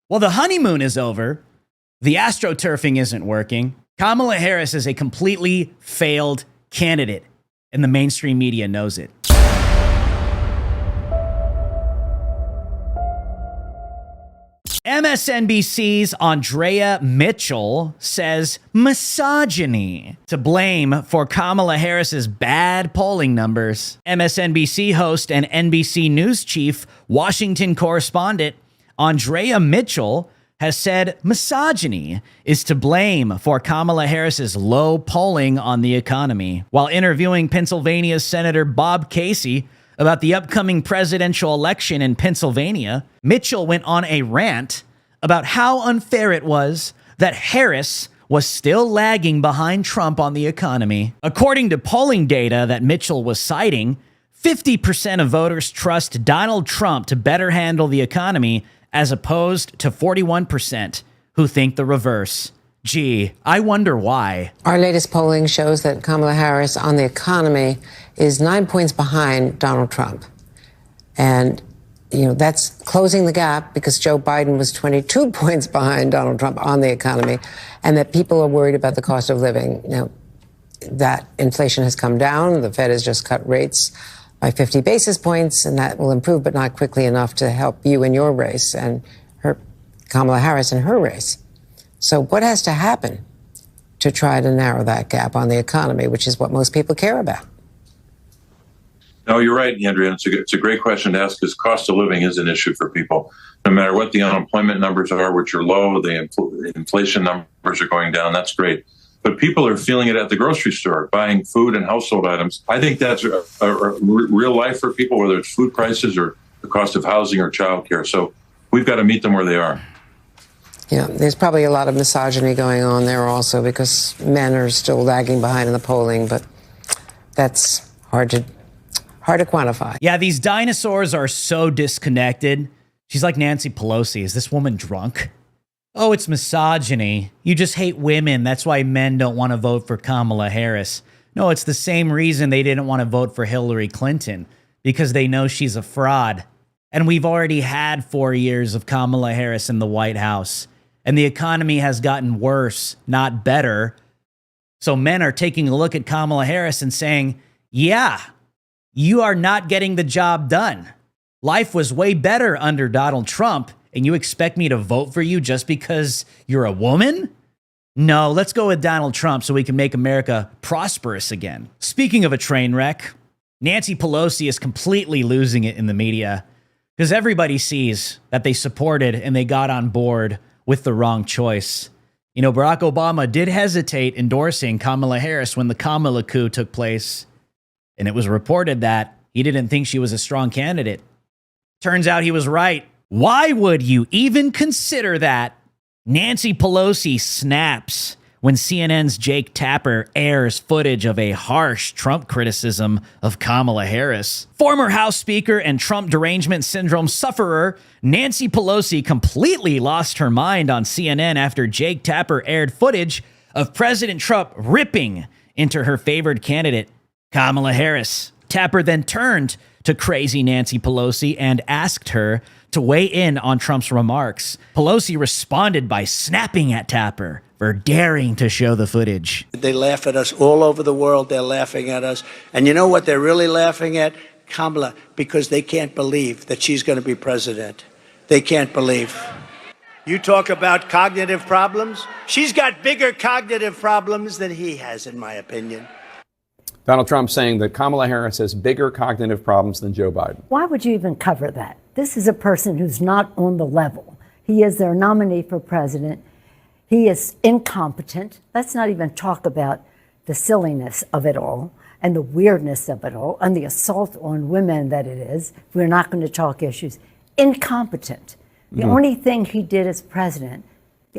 Well, the honeymoon is over. The astroturfing isn't working. Kamala Harris is a completely failed candidate, and the mainstream media knows it. MSNBC's Andrea Mitchell says misogyny to blame for Kamala Harris's bad polling numbers. MSNBC host and NBC News chief, Washington correspondent Andrea Mitchell has said misogyny is to blame for Kamala Harris's low polling on the economy. While interviewing Pennsylvania's Senator Bob Casey about the upcoming presidential election in Pennsylvania, Mitchell went on a rant about how unfair it was that Harris was still lagging behind Trump on the economy. According to polling data that Mitchell was citing, 50% of voters trust Donald Trump to better handle the economy, as opposed to 41% who think the reverse. Gee, I wonder why. Our latest polling shows that Kamala Harris on the economy is 9 points behind Donald Trump. And, that's closing the gap because Joe Biden was 22 points behind Donald Trump on the economy, and that people are worried about the cost of living. That inflation has come down. The Fed has just cut rates by 50 basis points, and that will improve, but not quickly enough to help you in your race and Kamala Harris in her race. So what has to happen to try to narrow that gap on the economy, which is what most people care about? No, you're right, Andrea. It's a great question to ask because cost of living is an issue for people. No matter what the unemployment numbers are, which are low, the inflation numbers are going down. That's great. But people are feeling it at the grocery store, buying food and household items. I think that's a real life for people, whether it's food prices or the cost of housing or childcare. So we've got to meet them where they are. Yeah, there's probably a lot of misogyny going on there also because men are still lagging behind in the polling, but that's hard to quantify. Yeah, these dinosaurs are so disconnected. She's like Nancy Pelosi. Is this woman drunk? Oh, it's misogyny. You just hate women. That's why men don't want to vote for Kamala Harris. No, it's the same reason they didn't want to vote for Hillary Clinton, because they know she's a fraud. And we've already had 4 years of Kamala Harris in the White House, and the economy has gotten worse, not better. So men are taking a look at Kamala Harris and saying, yeah, you are not getting the job done. Life was way better under Donald Trump, and you expect me to vote for you just because you're a woman? No, let's go with Donald Trump so we can make America prosperous again. Speaking of a train wreck, Nancy Pelosi is completely losing it in the media because everybody sees that they supported and they got on board with the wrong choice. Barack Obama did hesitate endorsing Kamala Harris when the Kamala coup took place, and it was reported that he didn't think she was a strong candidate. Turns out he was right. Why would you even consider that? Nancy Pelosi snaps when CNN's Jake Tapper airs footage of a harsh Trump criticism of Kamala Harris. Former House Speaker and Trump derangement syndrome sufferer Nancy Pelosi completely lost her mind on CNN after Jake Tapper aired footage of President Trump ripping into her favored candidate, Kamala Harris. Tapper then turned to crazy Nancy Pelosi and asked her to weigh in on Trump's remarks. Pelosi responded by snapping at Tapper for daring to show the footage. They laugh at us all over the world. They're laughing at us. And you know what they're really laughing at? Kamala, because they can't believe that she's going to be president. They can't believe. You talk about cognitive problems? She's got bigger cognitive problems than he has, in my opinion. Donald Trump saying that Kamala Harris has bigger cognitive problems than Joe Biden. Why would you even cover that? This is a person who's not on the level. He is their nominee for president. He is incompetent. Let's not even talk about the silliness of it all and the weirdness of it all and the assault on women that it is. We're not going to talk issues. Incompetent. The only thing he did as president,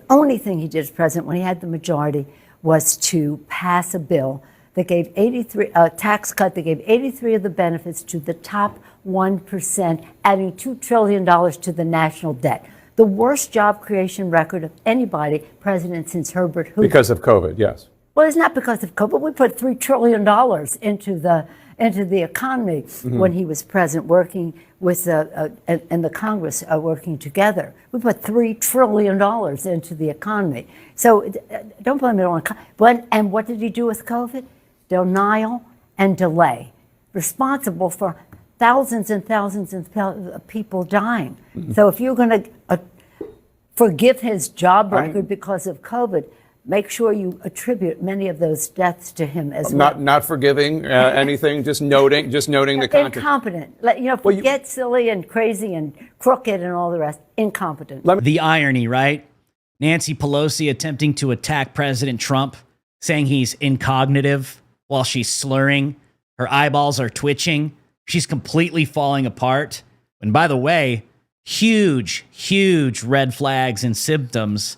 when he had the majority, was to pass a bill that gave 83 tax cut that gave 83 of the benefits to the top 1%, adding $2 trillion to the national debt. The worst job creation record of anybody president since Herbert Hoover. Because of COVID, yes. Well, it's not because of COVID. We put $3 trillion into the economy when he was president, working with and the Congress working together. We put $3 trillion into the economy. So don't blame it on. And what did he do with COVID? Denial and delay, responsible for thousands and thousands of people dying. So if you're going to forgive his job record because of COVID, make sure you attribute many of those deaths to him as well. Not forgiving anything, just noting the content. Incompetent. Forget silly and crazy and crooked and all the rest. Incompetent. The irony, right? Nancy Pelosi attempting to attack President Trump, saying he's incognitive while she's slurring. Her eyeballs are twitching. She's completely falling apart. And by the way, huge, huge red flags and symptoms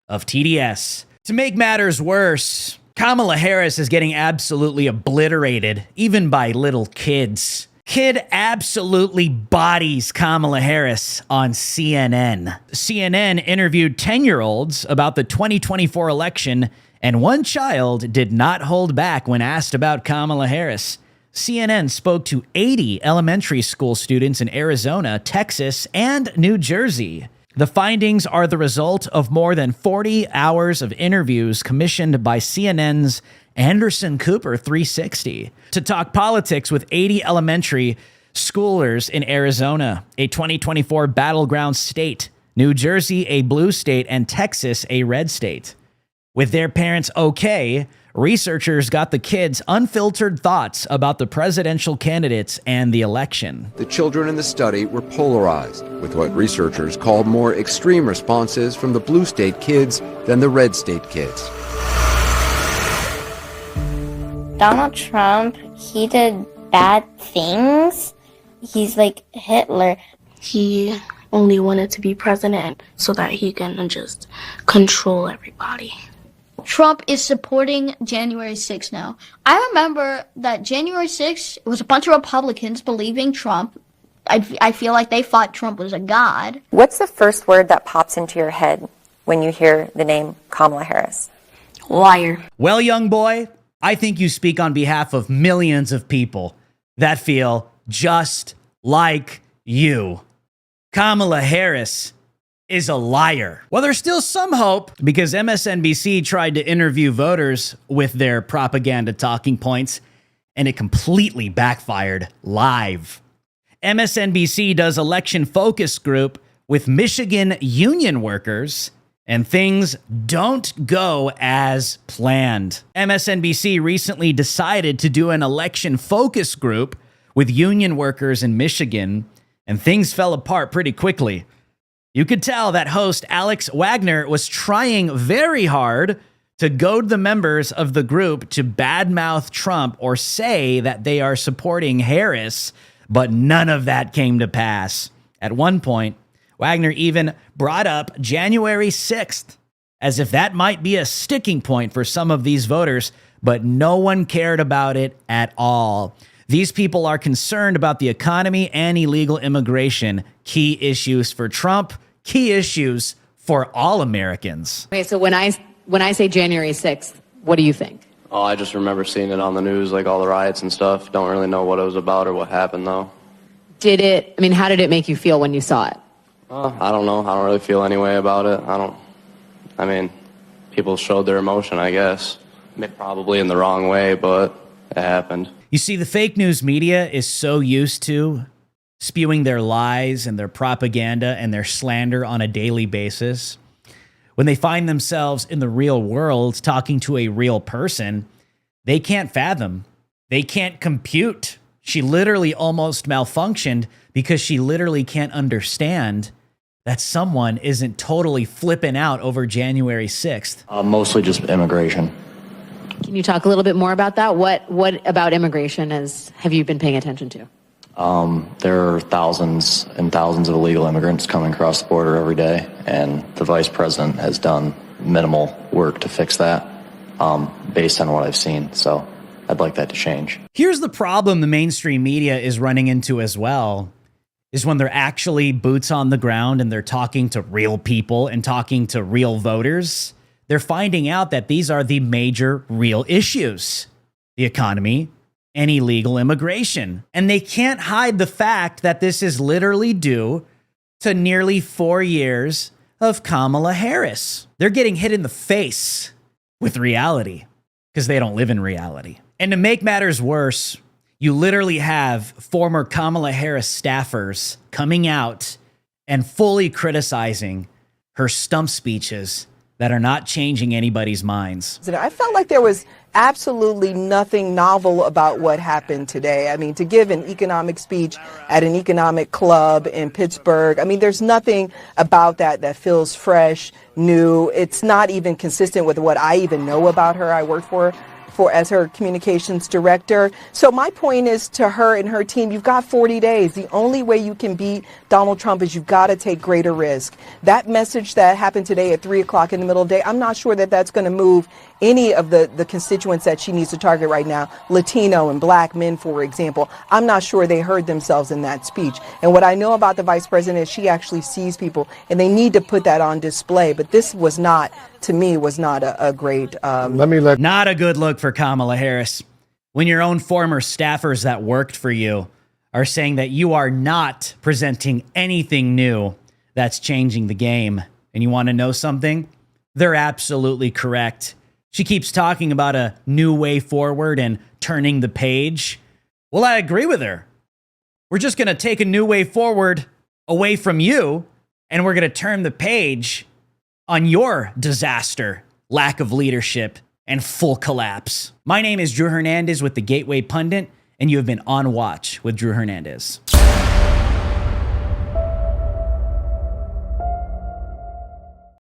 of TDS. To make matters worse, Kamala Harris is getting absolutely obliterated, even by little kids. Kid absolutely bodies Kamala Harris on CNN. CNN interviewed 10-year-olds about the 2024 election, and one child did not hold back when asked about Kamala Harris. CNN spoke to 80 elementary school students in Arizona, Texas, and New Jersey. The findings are the result of more than 40 hours of interviews commissioned by CNN's Anderson Cooper 360 to talk politics with 80 elementary schoolers in Arizona, a 2024 battleground state, New Jersey, a blue state, and Texas, a red state. With their parents okay, researchers got the kids' unfiltered thoughts about the presidential candidates and the election. The children in the study were polarized, with what researchers called more extreme responses from the blue state kids than the red state kids. Donald Trump, he did bad things. He's like Hitler. He only wanted to be president so that he can just control everybody. Trump is supporting January 6th now. I remember that January 6th was a bunch of Republicans believing Trump. I feel like they thought Trump was a god. What's the first word that pops into your head when you hear the name Kamala Harris? Liar. Well, young boy, I think you speak on behalf of millions of people that feel just like you. Kamala Harris is a liar. Well, there's still some hope because MSNBC tried to interview voters with their propaganda talking points, and it completely backfired live. MSNBC does election focus group with Michigan union workers, and things don't go as planned. MSNBC recently decided to do an election focus group with union workers in Michigan, and things fell apart pretty quickly. You could tell that host Alex Wagner was trying very hard to goad the members of the group to badmouth Trump or say that they are supporting Harris, but none of that came to pass. At one point, Wagner even brought up January 6th, as if that might be a sticking point for some of these voters, but no one cared about it at all. These people are concerned about the economy and illegal immigration, key issues for Trump, key issues for all Americans. Okay, so when I say January 6th, what do you think? Oh, I just remember seeing it on the news, like all the riots and stuff. Don't really know what it was about or what happened, though. How did it make you feel when you saw it? I don't know. I don't really feel any way about it. People showed their emotion, I guess. Probably in the wrong way, but it happened. You see, the fake news media is so used to spewing their lies and their propaganda and their slander on a daily basis. When they find themselves in the real world talking to a real person, they can't fathom. They can't compute. She literally almost malfunctioned because she literally can't understand that someone isn't totally flipping out over January 6th. Mostly just immigration. Can you talk a little bit more about that? What about immigration have you been paying attention to? There are thousands and thousands of illegal immigrants coming across the border every day, and the vice president has done minimal work to fix that, based on what I've seen. So I'd like that to change. Here's the problem the mainstream media is running into as well, is when they're actually boots on the ground and they're talking to real people and talking to real voters, they're finding out that these are the major real issues: the economy and illegal immigration. And they can't hide the fact that this is literally due to nearly 4 years of Kamala Harris. They're getting hit in the face with reality because they don't live in reality. And to make matters worse, you literally have former Kamala Harris staffers coming out and fully criticizing her stump speeches that are not changing anybody's minds. I felt like there was absolutely nothing novel about what happened today. I mean, to give an economic speech at an economic club in Pittsburgh, I mean, there's nothing about that feels fresh, new. It's not even consistent with what I even know about her. I worked for as her communications director. So my point is to her and her team, you've got 40 days. The only way you can beat Donald Trump is you've got to take greater risk. That message that happened today at 3 o'clock in the middle of the day, I'm not sure that that's going to move any of the constituents that she needs to target right now, Latino and black men, for example. I'm not sure they heard themselves in that speech. And what I know about the vice president is she actually sees people, and they need to put that on display. But this was not, to me, was not a great... Not a good look for Kamala Harris. When your own former staffers that worked for you are saying that you are not presenting anything new that's changing the game. And you want to know something? They're absolutely correct. She keeps talking about a new way forward and turning the page. Well, I agree with her. We're just going to take a new way forward away from you, and we're going to turn the page on your disaster, lack of leadership, and full collapse. My name is Drew Hernandez with the Gateway Pundit, and you have been on Watch with Drew Hernandez.